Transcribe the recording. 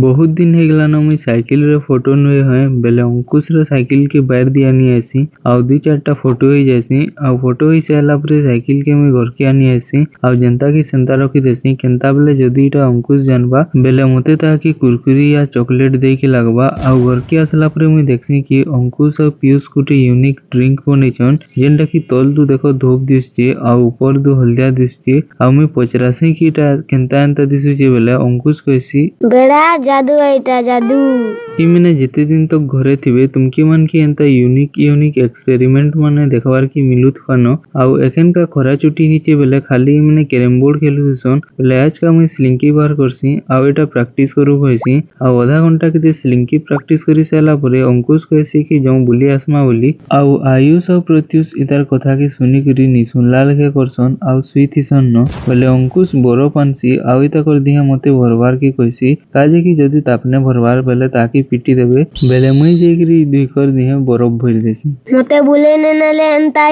बहुत दिन हो गलान मुई साइकिल रे फोटो नुए हैं बेले अंकुश रे साइकिल के बाहर दिया नहीं आसी आउ दु चारटा फोटो ही जैसी आउ फोटो ही साला पर साइकिल के मुई घर के आनी आसी आउ जनता की सेंता रखी देसी केनता बेले जदी इटा अंकुश जानबा बेले मते ता की कुरकुरी या चॉकलेट दे के लागबा आउ घर के आसला पर मुई देखसी कि अंकुश और पीयूष गुटे यूनिक ड्रिंक बनेछन जेनटा की तल दु देखो धूप दिसचे आउ ऊपर दु हल्दिया दिसचे आउ मुई पचरासी कि इटा केनता एंता दिसुचे बेले अंकुश कहसी बेड़ा जादू एटा जादू कि मैंने जिते दिन तक घरे थिबे तुमकी मन की एंता यूनिक एक्सपेरिमेंट माने देखबार की मिलुत फानो आउ एखन का खरा छुट्टी हिचे बेले खाली मैंने कैरम बोर्ड खेलु सन बेले आज का मुई स्लिंकी बार करसी आउ एटा प्रैक्टिस करू होइसी आउ आधा घंटा के स्लिंकी प्रैक्टिस करी साला परे अंकुश कहसी कि जाऊ बुली आसमा बोली आउ आयुष और प्रत्युष इतार कथा के सुनी करी नि सुनला लेके करसन आउ सुई थिसन न बेले अंकुश बरफ आनसी आउ इता कर दिया मते भरबार की कहसी काजे की जदी तापने भरबार बेले ताकि पिटी देबे बेले मुई जेकरी दुई कर दिहे बरफ भर देसी मते बुले ने नले एंता